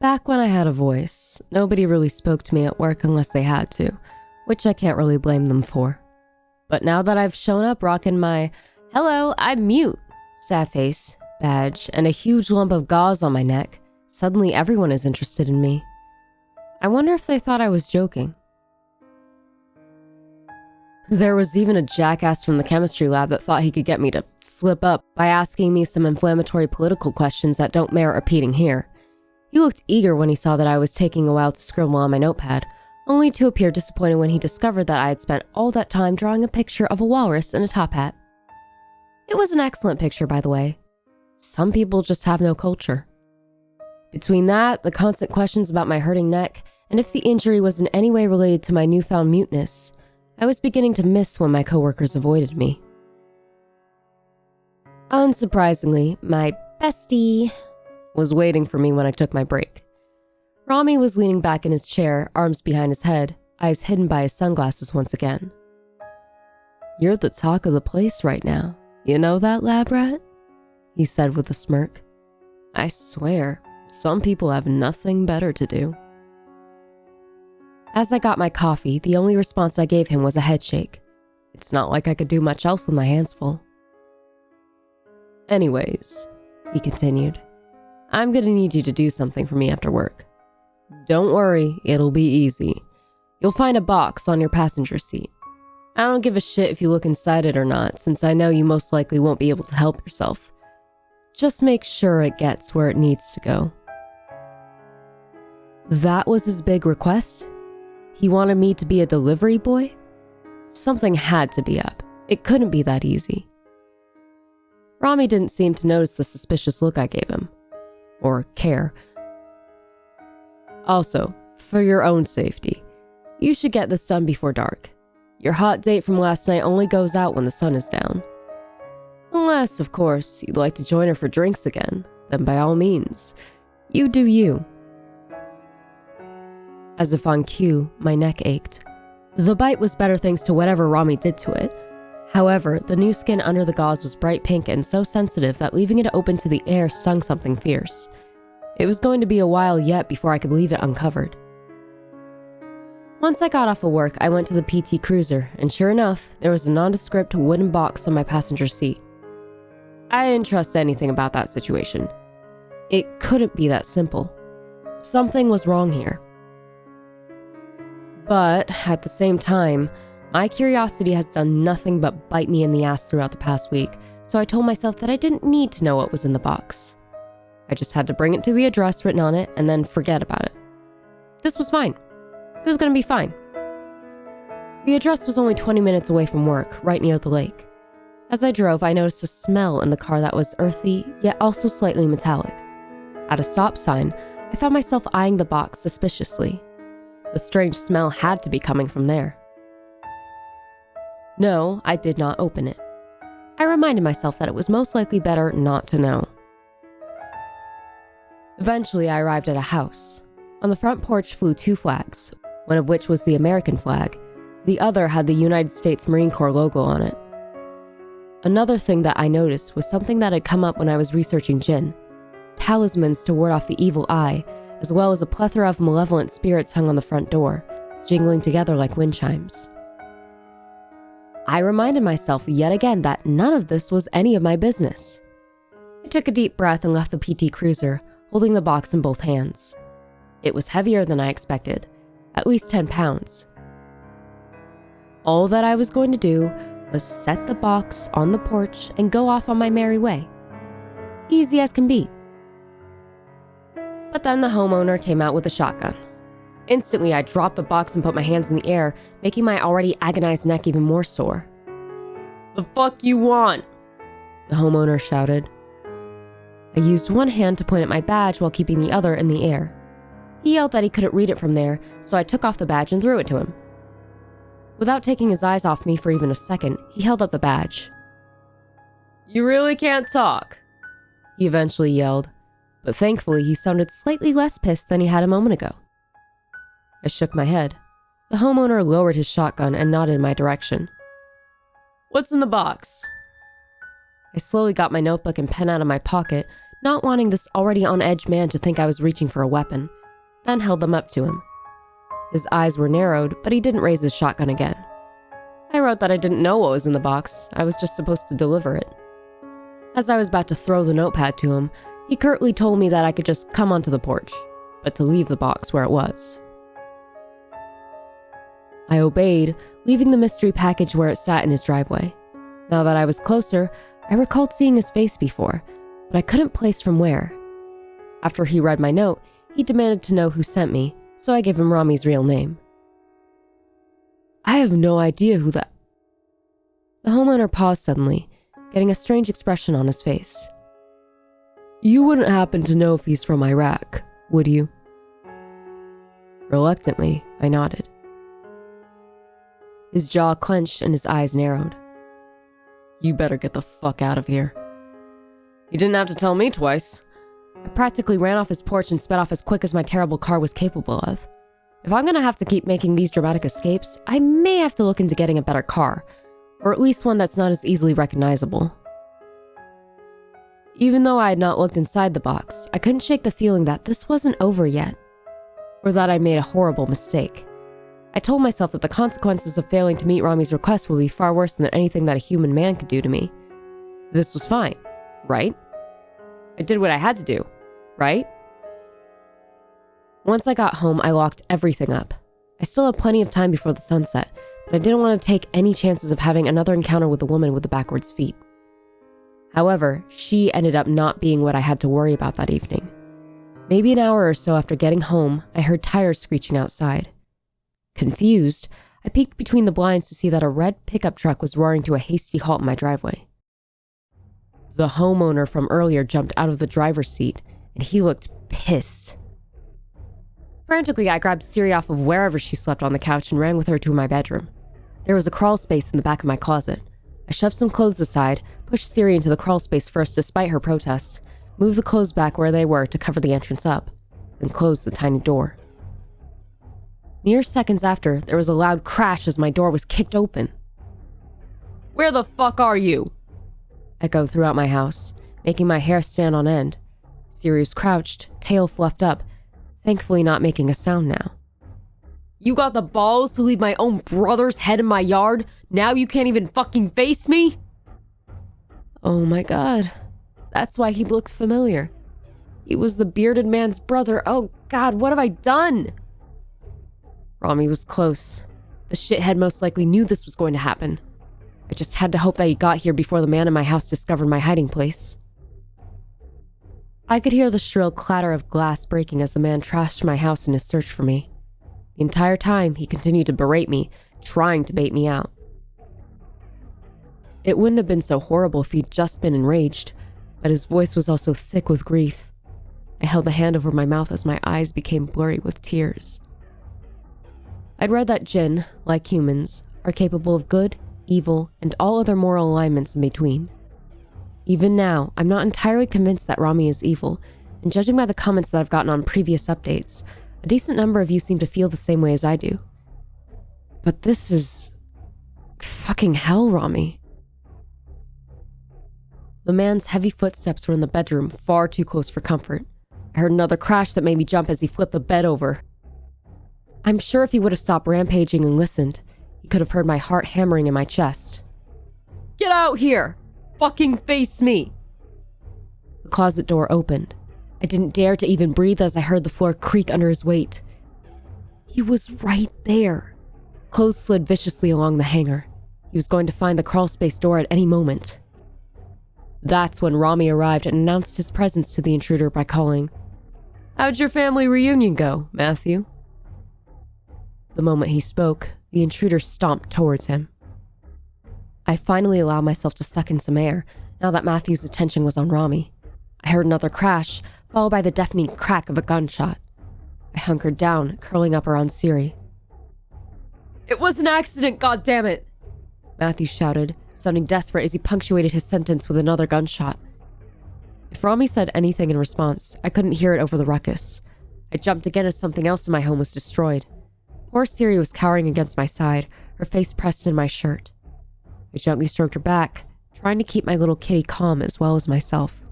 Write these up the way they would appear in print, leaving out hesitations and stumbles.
Back when I had a voice, nobody really spoke to me at work unless they had to, which I can't really blame them for. But now that I've shown up rocking my "Hello, I'm mute" sad face, badge, and a huge lump of gauze on my neck, suddenly everyone is interested in me. I wonder if they thought I was joking. There was even a jackass from the chemistry lab that thought he could get me to slip up by asking me some inflammatory political questions that don't merit repeating here. He looked eager when he saw that I was taking a while to scribble on my notepad, only to appear disappointed when he discovered that I had spent all that time drawing a picture of a walrus in a top hat. It was an excellent picture, by the way. Some people just have no culture. Between that, the constant questions about my hurting neck, and if the injury was in any way related to my newfound muteness, I was beginning to miss when my coworkers avoided me. Unsurprisingly, my bestie was waiting for me when I took my break. Rami was leaning back in his chair, arms behind his head, eyes hidden by his sunglasses once again. "You're the talk of the place right now. You know that, lab rat?" he said with a smirk. "I swear, some people have nothing better to do." As I got my coffee, the only response I gave him was a head shake. It's not like I could do much else with my hands full. "Anyways," he continued, "I'm gonna need you to do something for me after work. Don't worry, it'll be easy. You'll find a box on your passenger seat. I don't give a shit if you look inside it or not, since I know you most likely won't be able to help yourself. Just make sure it gets where it needs to go." That was his big request? He wanted me to be a delivery boy? Something had to be up. It couldn't be that easy. Rami didn't seem to notice the suspicious look I gave him. Or care. "Also, for your own safety, you should get this done before dark. Your hot date from last night only goes out when the sun is down. Unless, of course, you'd like to join her for drinks again, then by all means, you do you." As if on cue, my neck ached. The bite was better thanks to whatever Rami did to it. However, the new skin under the gauze was bright pink and so sensitive that leaving it open to the air stung something fierce. It was going to be a while yet before I could leave it uncovered. Once I got off of work, I went to the PT Cruiser, and sure enough, there was a nondescript wooden box on my passenger seat. I didn't trust anything about that situation. It couldn't be that simple. Something was wrong here. But, at the same time, my curiosity has done nothing but bite me in the ass throughout the past week, so I told myself that I didn't need to know what was in the box. I just had to bring it to the address written on it and then forget about it. This was fine. It was going to be fine. The address was only 20 minutes away from work, right near the lake. As I drove, I noticed a smell in the car that was earthy, yet also slightly metallic. At a stop sign, I found myself eyeing the box suspiciously. The strange smell had to be coming from there. No, I did not open it. I reminded myself that it was most likely better not to know. Eventually, I arrived at a house. On the front porch flew 2 flags, one of which was the American flag. The other had the United States Marine Corps logo on it. Another thing that I noticed was something that had come up when I was researching Jinn. Talismans to ward off the evil eye, as well as a plethora of malevolent spirits hung on the front door, jingling together like wind chimes. I reminded myself yet again that none of this was any of my business. I took a deep breath and left the PT Cruiser, holding the box in both hands. It was heavier than I expected, at least 10 pounds. All that I was going to do was set the box on the porch and go off on my merry way. Easy as can be. But then the homeowner came out with a shotgun. Instantly, I dropped the box and put my hands in the air, making my already agonized neck even more sore. "The fuck you want?" the homeowner shouted. I used one hand to point at my badge while keeping the other in the air. He yelled that he couldn't read it from there, so I took off the badge and threw it to him. Without taking his eyes off me for even a second, he held up the badge. "You really can't talk," he eventually yelled, but thankfully he sounded slightly less pissed than he had a moment ago. I shook my head. The homeowner lowered his shotgun and nodded in my direction. "What's in the box?" I slowly got my notebook and pen out of my pocket, not wanting this already on edge man to think I was reaching for a weapon, then held them up to him. His eyes were narrowed, but he didn't raise his shotgun again. I wrote that I didn't know what was in the box, I was just supposed to deliver it. As I was about to throw the notepad to him, he curtly told me that I could just come onto the porch, but to leave the box where it was. I obeyed, leaving the mystery package where it sat in his driveway. Now that I was closer, I recalled seeing his face before, but I couldn't place from where. After he read my note, he demanded to know who sent me, so I gave him Rami's real name. I have no idea who that... The homeowner paused suddenly, getting a strange expression on his face. You wouldn't happen to know if he's from Iraq, would you? Reluctantly, I nodded. His jaw clenched and his eyes narrowed. You better get the fuck out of here. You didn't have to tell me twice. I practically ran off his porch and sped off as quick as my terrible car was capable of. If I'm gonna have to keep making these dramatic escapes, I may have to look into getting a better car, or at least one that's not as easily recognizable. Even though I had not looked inside the box, I couldn't shake the feeling that this wasn't over yet, or that I'd made a horrible mistake. I told myself that the consequences of failing to meet Rami's request would be far worse than anything that a human man could do to me. This was fine, right? I did what I had to do, right? Once I got home, I locked everything up. I still had plenty of time before the sunset, but I didn't want to take any chances of having another encounter with the woman with the backwards feet. However, she ended up not being what I had to worry about that evening. Maybe an hour or so after getting home, I heard tires screeching outside. Confused, I peeked between the blinds to see that a red pickup truck was roaring to a hasty halt in my driveway. The homeowner from earlier jumped out of the driver's seat, and he looked pissed. Frantically, I grabbed Siri off of wherever she slept on the couch and ran with her to my bedroom. There was a crawl space in the back of my closet. I shoved some clothes aside, pushed Siri into the crawl space first despite her protest, moved the clothes back where they were to cover the entrance up, then closed the tiny door. Mere seconds after, there was a loud crash as my door was kicked open. Where the fuck are you? Echoed throughout my house, making my hair stand on end. Siri was crouched, tail fluffed up, thankfully not making a sound now. You got the balls to leave my own brother's head in my yard? Now you can't even fucking face me? Oh my god. That's why he looked familiar. He was the bearded man's brother. Oh god, what have I done? Rami was close. The shithead most likely knew this was going to happen. I just had to hope that he got here before the man in my house discovered my hiding place. I could hear the shrill clatter of glass breaking as the man trashed my house in his search for me. The entire time, he continued to berate me, trying to bait me out. It wouldn't have been so horrible if he'd just been enraged, but his voice was also thick with grief. I held the hand over my mouth as my eyes became blurry with tears. I'd read that jinn, like humans, are capable of good, evil, and all other moral alignments in between. Even now, I'm not entirely convinced that Rami is evil, and judging by the comments that I've gotten on previous updates, a decent number of you seem to feel the same way as I do. But this is... fucking hell, Rami. The man's heavy footsteps were in the bedroom, far too close for comfort. I heard another crash that made me jump as he flipped the bed over. I'm sure if he would have stopped rampaging and listened, he could have heard my heart hammering in my chest. Get out here! Fucking face me! The closet door opened. I didn't dare to even breathe as I heard the floor creak under his weight. He was right there. Clothes slid viciously along the hanger. He was going to find the crawlspace door at any moment. That's when Rami arrived and announced his presence to the intruder by calling, "How'd your family reunion go, Matthew?" The moment he spoke, the intruder stomped towards him. I finally allowed myself to suck in some air, now that Matthew's attention was on Rami. I heard another crash, followed by the deafening crack of a gunshot. I hunkered down, curling up around Siri. "It was an accident, goddammit!" Matthew shouted, sounding desperate as he punctuated his sentence with another gunshot. If Rami said anything in response, I couldn't hear it over the ruckus. I jumped again as something else in my home was destroyed. Poor Siri was cowering against my side, her face pressed in my shirt. I gently stroked her back, trying to keep my little kitty calm as well as myself.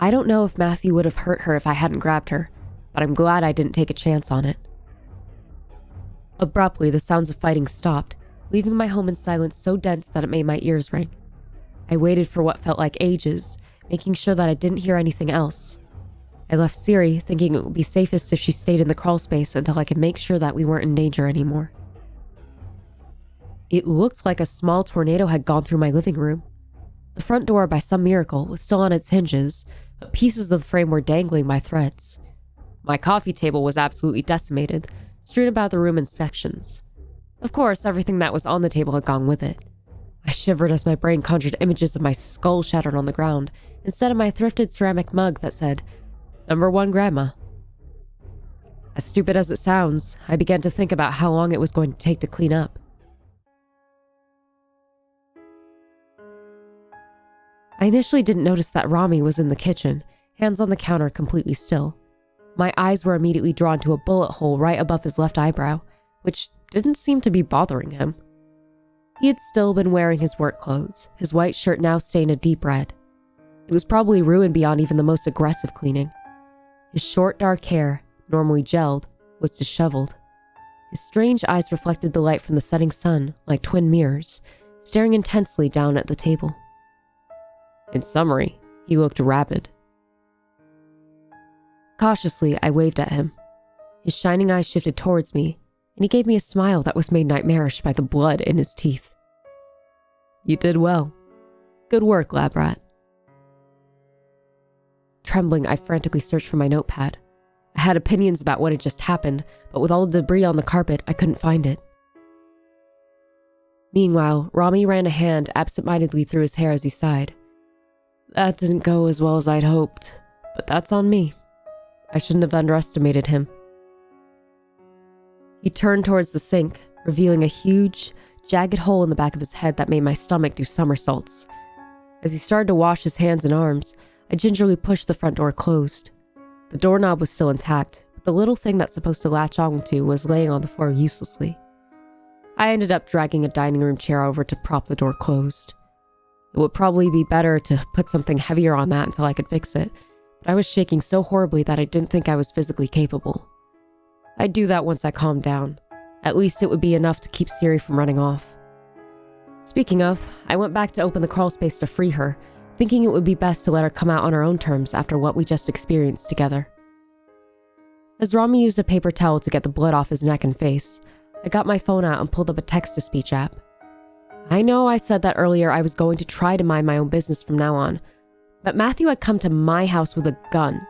I don't know if Matthew would have hurt her if I hadn't grabbed her, but I'm glad I didn't take a chance on it. Abruptly, the sounds of fighting stopped, leaving my home in silence so dense that it made my ears ring. I waited for what felt like ages, making sure that I didn't hear anything else. I left Siri, thinking it would be safest if she stayed in the crawl space until I could make sure that we weren't in danger anymore. It looked like a small tornado had gone through my living room. The front door, by some miracle, was still on its hinges, but pieces of the frame were dangling by threads. My coffee table was absolutely decimated, strewn about the room in sections. Of course, everything that was on the table had gone with it. I shivered as my brain conjured images of my skull shattered on the ground, instead of my thrifted ceramic mug that said, "Number 1 Grandma." As stupid as it sounds, I began to think about how long it was going to take to clean up. I initially didn't notice that Rami was in the kitchen, hands on the counter, completely still. My eyes were immediately drawn to a bullet hole right above his left eyebrow, which didn't seem to be bothering him. He had still been wearing his work clothes, his white shirt now stained a deep red. It was probably ruined beyond even the most aggressive cleaning. His short, dark hair, normally gelled, was disheveled. His strange eyes reflected the light from the setting sun like twin mirrors, staring intensely down at the table. In summary, he looked rabid. Cautiously, I waved at him. His shining eyes shifted towards me, and he gave me a smile that was made nightmarish by the blood in his teeth. "You did well. Good work, lab rat." Trembling, I frantically searched for my notepad. I had opinions about what had just happened, but with all the debris on the carpet, I couldn't find it. Meanwhile, Rami ran a hand absent-mindedly through his hair as he sighed. "That didn't go as well as I'd hoped, but that's on me. I shouldn't have underestimated him." He turned towards the sink, revealing a huge, jagged hole in the back of his head that made my stomach do somersaults. As he started to wash his hands and arms, I gingerly pushed the front door closed. The doorknob was still intact, but the little thing that's supposed to latch onto was laying on the floor uselessly. I ended up dragging a dining room chair over to prop the door closed. It would probably be better to put something heavier on that until I could fix it, but I was shaking so horribly that I didn't think I was physically capable. I'd do that once I calmed down. At least it would be enough to keep Siri from running off. Speaking of, I went back to open the crawl space to free her, thinking it would be best to let her come out on her own terms after what we just experienced together. As Rami used a paper towel to get the blood off his neck and face, I got my phone out and pulled up a text-to-speech app. I know I said that earlier I was going to try to mind my own business from now on, but Matthew had come to my house with a gun.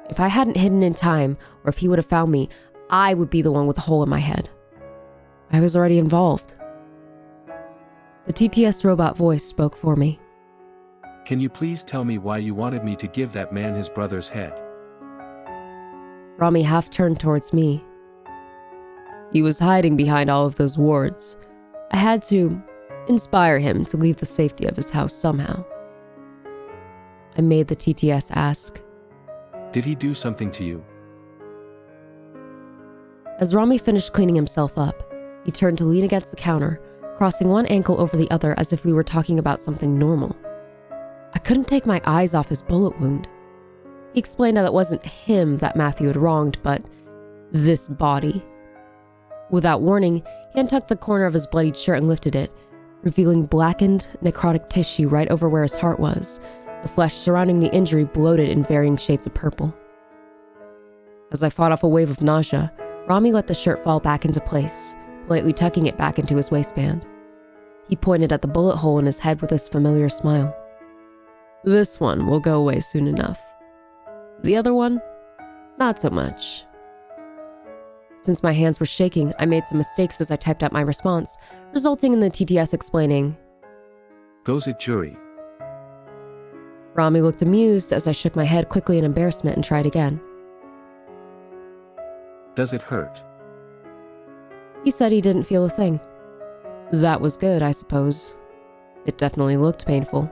If I hadn't hidden in time, or if he would have found me, I would be the one with a hole in my head. I was already involved. The TTS robot voice spoke for me. "Can you please tell me why you wanted me to give that man his brother's head?" Rami half turned towards me. "He was hiding behind all of those wards. I had to inspire him to leave the safety of his house somehow." I made the TTS ask, "Did he do something to you?" As Rami finished cleaning himself up, he turned to lean against the counter, crossing one ankle over the other as if we were talking about something normal. I couldn't take my eyes off his bullet wound. He explained that it wasn't him that Matthew had wronged, but this body. Without warning, he untucked the corner of his bloodied shirt and lifted it, revealing blackened, necrotic tissue right over where his heart was, the flesh surrounding the injury bloated in varying shades of purple. As I fought off a wave of nausea, Rami let the shirt fall back into place, politely tucking it back into his waistband. He pointed at the bullet hole in his head with his familiar smile. "This one will go away soon enough. The other one, not so much." Since my hands were shaking, I made some mistakes as I typed out my response, resulting in the TTS explaining, "Goes it, jury." Rami looked amused as I shook my head quickly in embarrassment and tried again. "Does it hurt?" He said he didn't feel a thing. That was good, I suppose. It definitely looked painful.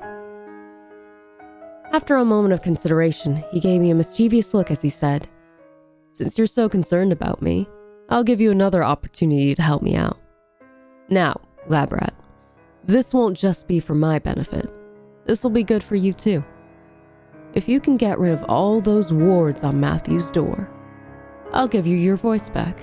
After a moment of consideration, he gave me a mischievous look as he said, "Since you're so concerned about me, I'll give you another opportunity to help me out. Now, lab rat, this won't just be for my benefit. This'll be good for you too. If you can get rid of all those wards on Matthew's door, I'll give you your voice back.